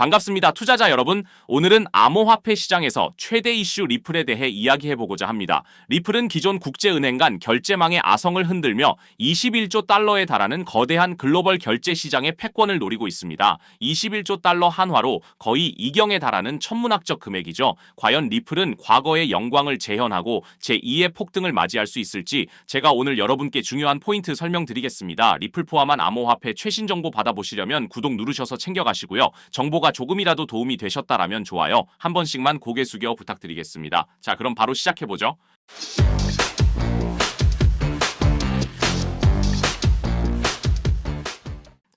반갑습니다. 투자자 여러분. 오늘은 암호화폐 시장에서 최대 이슈 리플에 대해 이야기해보고자 합니다. 리플은 기존 국제은행 간 결제망의 아성을 흔들며 21조 달러에 달하는 거대한 글로벌 결제 시장의 패권을 노리고 있습니다. 21조 달러 한화로 거의 이경에 달하는 천문학적 금액이죠. 과연 리플은 과거의 영광을 재현하고 제2의 폭등을 맞이할 수 있을지 제가 오늘 여러분께 중요한 포인트 설명드리겠습니다. 리플 포함한 암호화폐 최신 정보 받아보시려면 구독 누르셔서 챙겨가시고요. 정보가 조금이라도 도움이 되셨다라면 좋아요 한 번씩만 고개 숙여 부탁드리겠습니다. 자, 그럼 바로 시작해보죠.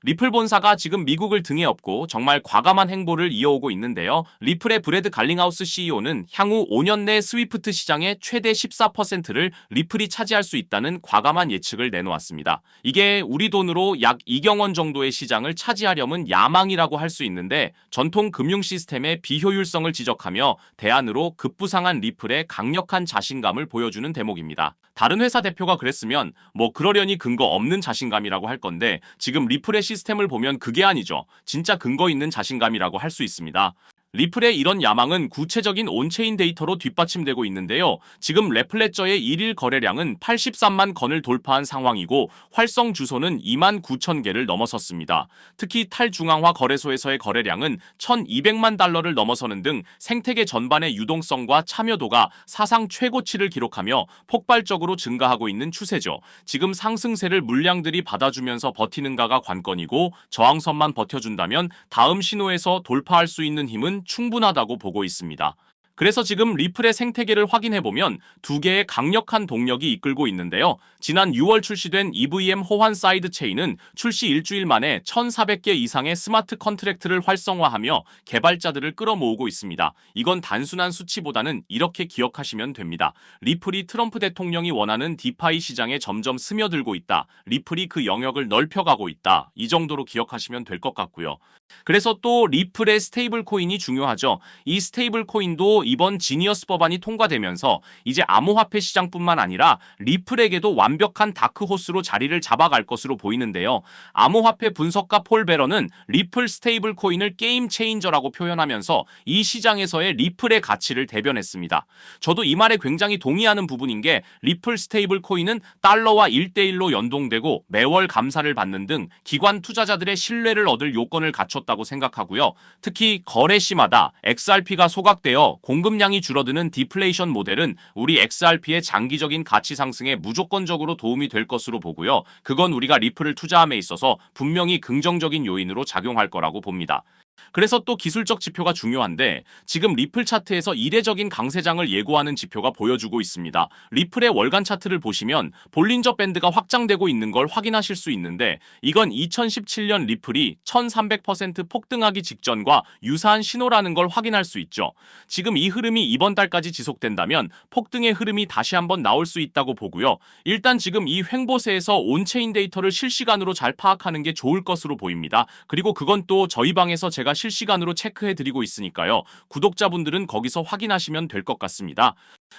리플 본사가 지금 미국을 등에 업고 정말 과감한 행보를 이어오고 있는데요. 리플의 브래드 갈링하우스 CEO는 향후 5년 내 스위프트 시장의 최대 14%를 리플이 차지할 수 있다는 과감한 예측을 내놓았습니다. 이게 우리 돈으로 약 2경 원 정도의 시장을 차지하려면 야망이라고 할 수 있는데 전통 금융 시스템의 비효율성을 지적하며 대안으로 급부상한 리플의 강력한 자신감을 보여주는 대목입니다. 다른 회사 대표가 그랬으면 그러려니 근거 없는 자신감이라고 할 건데 지금 리플의 시스템을 보면 그게 아니죠. 진짜 근거 있는 자신감이라고 할 수 있습니다. 리플의 이런 야망은 구체적인 온체인 데이터로 뒷받침되고 있는데요. 지금 래플레저의 1일 거래량은 83만 건을 돌파한 상황이고 활성 주소는 2만 9천 개를 넘어섰습니다. 특히 탈중앙화 거래소에서의 거래량은 1,200만 달러를 넘어서는 등 생태계 전반의 유동성과 참여도가 사상 최고치를 기록하며 폭발적으로 증가하고 있는 추세죠. 지금 상승세를 물량들이 받아주면서 버티는가가 관건이고 저항선만 버텨준다면 다음 신호에서 돌파할 수 있는 힘은 충분하다고 보고 있습니다. 그래서 지금 리플의 생태계를 확인해보면 두 개의 강력한 동력이 이끌고 있는데요. 지난 6월 출시된 EVM 호환 사이드 체인은 출시 일주일 만에 1,400개 이상의 스마트 컨트랙트를 활성화하며 개발자들을 끌어모으고 있습니다. 이건 단순한 수치보다는 이렇게 기억하시면 됩니다. 리플이 트럼프 대통령이 원하는 디파이 시장에 점점 스며들고 있다. 리플이 그 영역을 넓혀가고 있다. 이 정도로 기억하시면 될 것 같고요. 그래서 또 리플의 스테이블 코인이 중요하죠. 이 스테이블 코인도 이번 지니어스 법안이 통과되면서 이제 암호화폐 시장뿐만 아니라 리플에게도 완벽한 다크호스로 자리를 잡아갈 것으로 보이는데요. 암호화폐 분석가 폴 베런은 리플 스테이블 코인을 게임 체인저라고 표현하면서 이 시장에서의 리플의 가치를 대변했습니다. 저도 이 말에 굉장히 동의하는 부분인 게 리플 스테이블 코인은 달러와 1대1로 연동되고 매월 감사를 받는 등 기관 투자자들의 신뢰를 얻을 요건을 갖췄다고 생각하고요. 특히 거래 시마다 XRP가 소각되어 공급량이 줄어드는 디플레이션 모델은 우리 XRP의 장기적인 가치 상승에 무조건적으로 도움이 될 것으로 보고요. 그건 우리가 리플을 투자함에 있어서 분명히 긍정적인 요인으로 작용할 거라고 봅니다. 그래서 또 기술적 지표가 중요한데 지금 리플 차트에서 이례적인 강세장을 예고하는 지표가 보여주고 있습니다. 리플의 월간 차트를 보시면 볼린저 밴드가 확장되고 있는 걸 확인하실 수 있는데 이건 2017년 리플이 1300% 폭등하기 직전과 유사한 신호라는 걸 확인할 수 있죠. 지금 이 흐름이 이번 달까지 지속된다면 폭등의 흐름이 다시 한번 나올 수 있다고 보고요. 일단 지금 이 횡보세에서 온체인 데이터를 실시간으로 잘 파악하는 게 좋을 것으로 보입니다. 그리고 그건 또 저희 방에서 제가 실시간으로 체크해드리고 있으니까요. 구독자분들은 거기서 확인하시면 될 것 같습니다.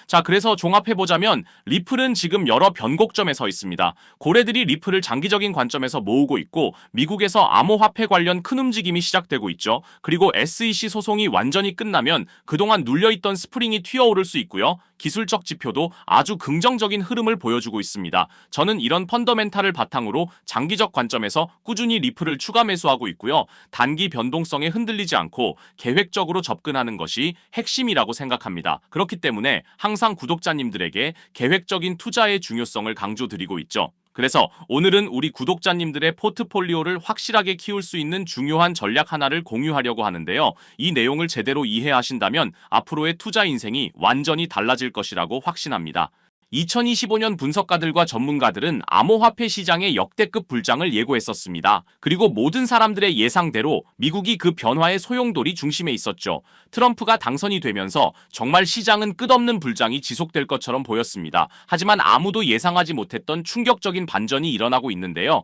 자, 그래서 종합해보자면 리플은 지금 여러 변곡점에 서 있습니다. 고래들이 리플을 장기적인 관점에서 모으고 있고 미국에서 암호화폐 관련 큰 움직임이 시작되고 있죠. 그리고 SEC 소송이 완전히 끝나면 그동안 눌려있던 스프링이 튀어오를 수 있고요. 기술적 지표도 아주 긍정적인 흐름을 보여주고 있습니다. 저는 이런 펀더멘탈을 바탕으로 장기적 관점에서 꾸준히 리플을 추가 매수하고 있고요. 단기 변동성에 흔들리지 않고 계획적으로 접근하는 것이 핵심이라고 생각합니다. 그렇기 때문에 항상 구독자님들에게 계획적인 투자의 중요성을 강조드리고 있죠. 그래서 오늘은 우리 구독자님들의 포트폴리오를 확실하게 키울 수 있는 중요한 전략 하나를 공유하려고 하는데요. 이 내용을 제대로 이해하신다면 앞으로의 투자 인생이 완전히 달라질 것이라고 확신합니다. 2025년 분석가들과 전문가들은 암호화폐 시장의 역대급 불장을 예고했었습니다. 그리고 모든 사람들의 예상대로 미국이 그 변화의 소용돌이 중심에 있었죠. 트럼프가 당선이 되면서 정말 시장은 끝없는 불장이 지속될 것처럼 보였습니다. 하지만 아무도 예상하지 못했던 충격적인 반전이 일어나고 있는데요.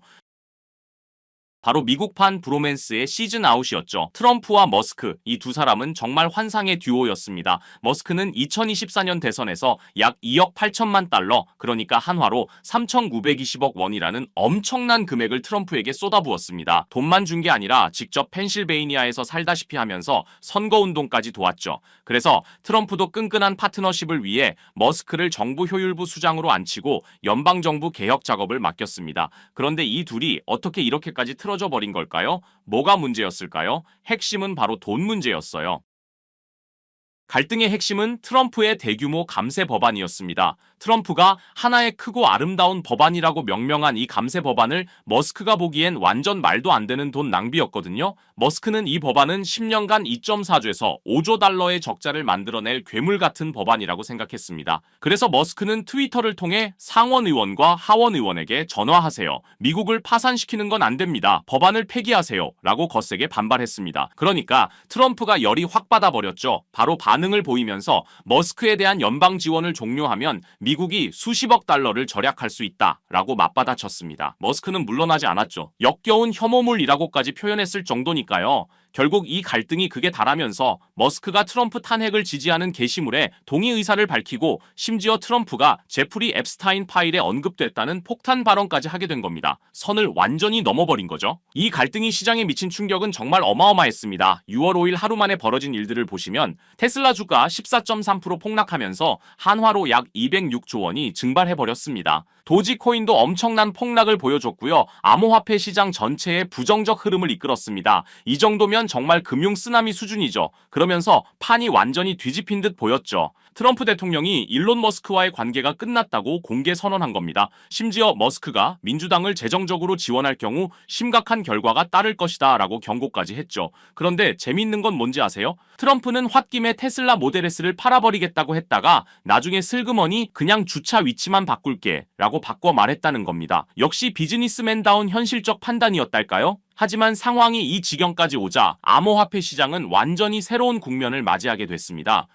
바로 미국판 브로맨스의 시즌 아웃이었죠. 트럼프와 머스크, 이 두 사람은 정말 환상의 듀오였습니다. 머스크는 2024년 대선에서 약 2억 8천만 달러, 그러니까 한화로 3,920억 원이라는 엄청난 금액을 트럼프에게 쏟아부었습니다. 돈만 준 게 아니라 직접 펜실베이니아에서 살다시피 하면서 선거운동까지 도왔죠. 그래서 트럼프도 끈끈한 파트너십을 위해 머스크를 정부 효율부 수장으로 앉히고 연방정부 개혁 작업을 맡겼습니다. 그런데 이 둘이 어떻게 이렇게까지 틀어져 버린 걸까요? 뭐가 문제였을까요? 핵심은 바로 돈 문제였어요. 갈등의 핵심은 트럼프의 대규모 감세 법안이었습니다. 트럼프가 하나의 크고 아름다운 법안이라고 명명한 이 감세 법안을 머스크가 보기엔 완전 말도 안 되는 돈 낭비였거든요. 머스크는 이 법안은 10년간 2.4조에서 5조 달러의 적자를 만들어낼 괴물 같은 법안이라고 생각했습니다. 그래서 머스크는 트위터를 통해 상원 의원과 하원 의원에게 전화하세요. 미국을 파산시키는 건 안 됩니다. 법안을 폐기하세요. 라고 거세게 반발했습니다. 그러니까 트럼프가 열이 확 받아버렸죠. 바로 반응을 보이면서 머스크에 대한 연방 지원을 종료하면 미국이 수십억 달러를 절약할 수 있다라고 맞받아쳤습니다. 머스크는 물러나지 않았죠. 역겨운 혐오물이라고까지 표현했을 정도니까요. 결국 이 갈등이 극에 달하면서 머스크가 트럼프 탄핵을 지지하는 게시물에 동의 의사를 밝히고 심지어 트럼프가 제프리 앱스타인 파일에 언급됐다는 폭탄 발언까지 하게 된 겁니다. 선을 완전히 넘어버린 거죠. 이 갈등이 시장에 미친 충격은 정말 어마어마했습니다. 6월 5일 하루 만에 벌어진 일들을 보시면 테슬라 주가 14.3% 폭락하면서 한화로 약 206조 원이 증발해버렸습니다. 도지코인도 엄청난 폭락을 보여줬고요. 암호화폐 시장 전체에 부정적 흐름을 이끌었습니다. 이 정도면 정말 금융 쓰나미 수준이죠. 그러면서 판이 완전히 뒤집힌 듯 보였죠. 트럼프 대통령이 일론 머스크와의 관계가 끝났다고 공개 선언한 겁니다. 심지어 머스크가 민주당을 재정적으로 지원할 경우 심각한 결과가 따를 것이다 라고 경고까지 했죠. 그런데 재밌는 건 뭔지 아세요? 트럼프는 홧김에 테슬라 모델 S를 팔아버리겠다고 했다가 나중에 슬그머니 그냥 주차 위치만 바꿀게 라고 바꿔 말했다는 겁니다. 역시 비즈니스맨다운 현실적 판단이었달까요? 하지만 상황이 이 지경까지 오자 암호화폐 시장은 완전히 새로운 국면을 맞이하게 됐습니다.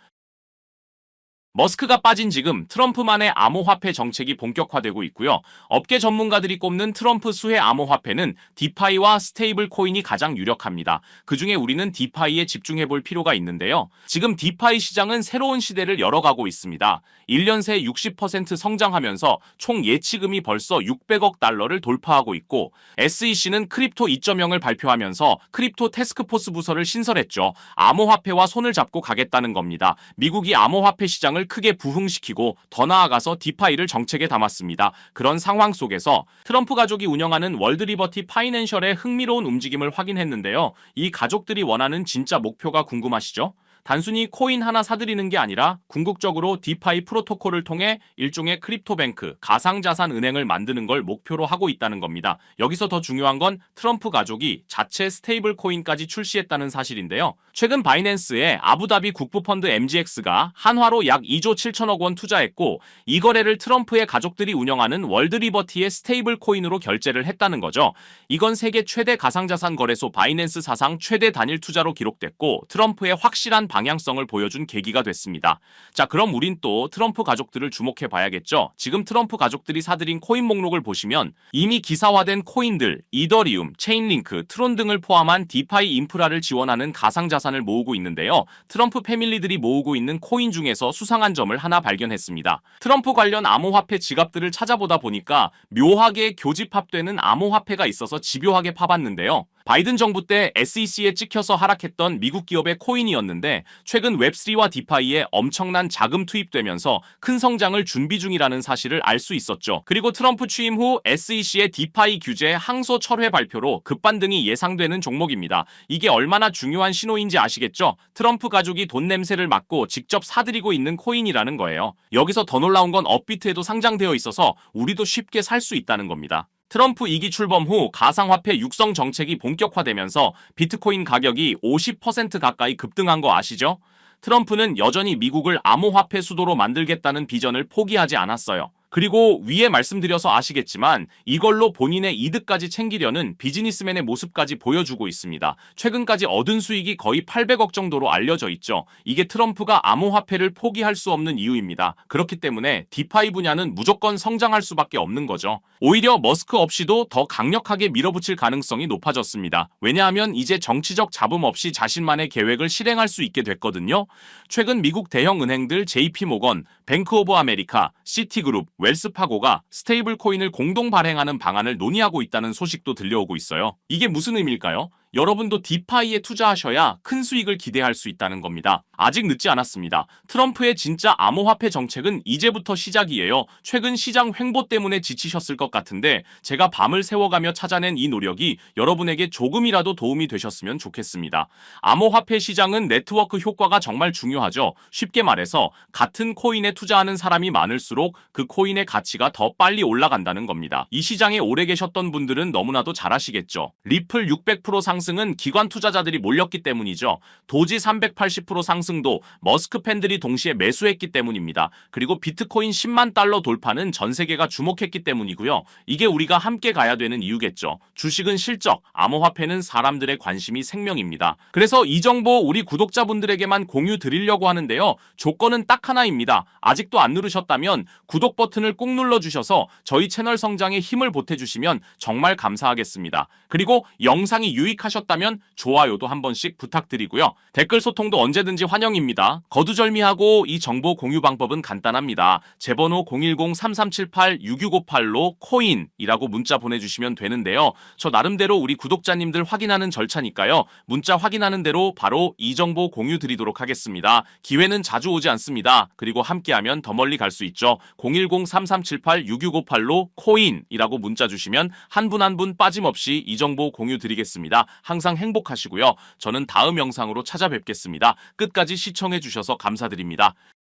머스크가 빠진 지금 트럼프만의 암호화폐 정책이 본격화되고 있고요. 업계 전문가들이 꼽는 트럼프 수혜 암호화폐는 디파이와 스테이블 코인이 가장 유력합니다. 그중에 우리는 디파이에 집중해볼 필요가 있는데요. 지금 디파이 시장은 새로운 시대를 열어가고 있습니다. 1년 새 60% 성장하면서 총 예치금이 벌써 600억 달러를 돌파하고 있고 SEC는 크립토 2.0을 발표하면서 크립토 태스크포스 부서를 신설했죠. 암호화폐와 손을 잡고 가겠다는 겁니다. 미국이 암호화폐 시장을 크게 부흥시키고 더 나아가서 디파이를 정책에 담았습니다. 그런 상황 속에서 트럼프 가족이 운영하는 월드리버티 파이낸셜의 흥미로운 움직임을 확인했는데요. 이 가족들이 원하는 진짜 목표가 궁금하시죠? 단순히 코인 하나 사들이는 게 아니라 궁극적으로 디파이 프로토콜을 통해 일종의 크립토뱅크, 가상자산 은행을 만드는 걸 목표로 하고 있다는 겁니다. 여기서 더 중요한 건 트럼프 가족이 자체 스테이블 코인까지 출시했다는 사실인데요. 최근 바이낸스에 아부다비 국부펀드 MGX가 한화로 약 2조 7천억 원 투자했고 이 거래를 트럼프의 가족들이 운영하는 월드리버티의 스테이블 코인으로 결제를 했다는 거죠. 이건 세계 최대 가상자산 거래소 바이낸스 사상 최대 단일 투자로 기록됐고 트럼프의 확실한 방향성을 보여준 계기가 됐습니다. 자, 그럼 우린 또 트럼프 가족들을 주목해 봐야겠죠. 지금 트럼프 가족들이 사들인 코인 목록을 보시면 이미 기사화된 코인들, 이더리움, 체인링크, 트론 등을 포함한 디파이 인프라를 지원하는 가상자산을 모으고 있는데요. 트럼프 패밀리들이 모으고 있는 코인 중에서 수상한 점을 하나 발견했습니다. 트럼프 관련 암호화폐 지갑들을 찾아보다 보니까 묘하게 교집합되는 암호화폐가 있어서 집요하게 파봤는데요. 바이든 정부 때 SEC에 찍혀서 하락했던 미국 기업의 코인이었는데 최근 웹3와 디파이에 엄청난 자금 투입되면서 큰 성장을 준비 중이라는 사실을 알 수 있었죠. 그리고 트럼프 취임 후 SEC의 디파이 규제 항소 철회 발표로 급반등이 예상되는 종목입니다. 이게 얼마나 중요한 신호인지 아시겠죠? 트럼프 가족이 돈 냄새를 맡고 직접 사들이고 있는 코인이라는 거예요. 여기서 더 놀라운 건 업비트에도 상장되어 있어서 우리도 쉽게 살 수 있다는 겁니다. 트럼프 2기 출범 후 가상화폐 육성 정책이 본격화되면서 비트코인 가격이 50% 가까이 급등한 거 아시죠? 트럼프는 여전히 미국을 암호화폐 수도로 만들겠다는 비전을 포기하지 않았어요. 그리고 위에 말씀드려서 아시겠지만 이걸로 본인의 이득까지 챙기려는 비즈니스맨의 모습까지 보여주고 있습니다. 최근까지 얻은 수익이 거의 800억 정도로 알려져 있죠. 이게 트럼프가 암호화폐를 포기할 수 없는 이유입니다. 그렇기 때문에 디파이 분야는 무조건 성장할 수밖에 없는 거죠. 오히려 머스크 없이도 더 강력하게 밀어붙일 가능성이 높아졌습니다. 왜냐하면 이제 정치적 잡음 없이 자신만의 계획을 실행할 수 있게 됐거든요. 최근 미국 대형 은행들 JP모건, 뱅크 오브 아메리카, 시티그룹, 웰스파고가 스테이블 코인을 공동 발행하는 방안을 논의하고 있다는 소식도 들려오고 있어요. 이게 무슨 의미일까요? 여러분도 디파이에 투자하셔야 큰 수익을 기대할 수 있다는 겁니다. 아직 늦지 않았습니다. 트럼프의 진짜 암호화폐 정책은 이제부터 시작이에요. 최근 시장 횡보 때문에 지치셨을 것 같은데 제가 밤을 새워가며 찾아낸 이 노력이 여러분에게 조금이라도 도움이 되셨으면 좋겠습니다. 암호화폐 시장은 네트워크 효과가 정말 중요하죠. 쉽게 말해서 같은 코인에 투자하는 사람이 많을수록 그 코인의 가치가 더 빨리 올라간다는 겁니다. 이 시장에 오래 계셨던 분들은 너무나도 잘 아시겠죠. 리플 600% 상승은 기관 투자자들이 몰렸기 때문이죠. 도지 380% 상승도 머스크 팬들이 동시에 매수했기 때문입니다. 그리고 비트코인 10만 달러 돌파는 전 세계가 주목했기 때문이고요. 이게 우리가 함께 가야 되는 이유겠죠. 주식은 실적, 암호화폐는 사람들의 관심이 생명입니다. 그래서 이 정보 우리 구독자분들에게만 공유 드리려고 하는데요. 조건은 딱 하나입니다. 아직도 안 누르셨다면 구독 버튼을 꼭 눌러주셔서 저희 채널 성장에 힘을 보태주시면 정말 감사하겠습니다. 그리고 영상이 유익하셨다면 좋아요도 한 번씩 부탁드리고요. 댓글 소통도 언제든지 환영입니다. 거두절미하고 이 정보 공유 방법은 간단합니다. 제 번호 010-3378-6658로 코인이라고 문자 보내주시면 되는데요. 저 나름대로 우리 구독자님들 확인하는 절차니까요. 문자 확인하는 대로 바로 이 정보 공유 드리도록 하겠습니다. 기회는 자주 오지 않습니다. 그리고 함께하면 더 멀리 갈 수 있죠. 010-3378-6658로 코인이라고 문자 주시면 한 분 한 분 빠짐없이 이 정보 공유 드리겠습니다. 항상 행복하시고요. 저는 다음 영상으로 찾아뵙겠습니다. 끝까지 시청해 주셔서 감사드립니다.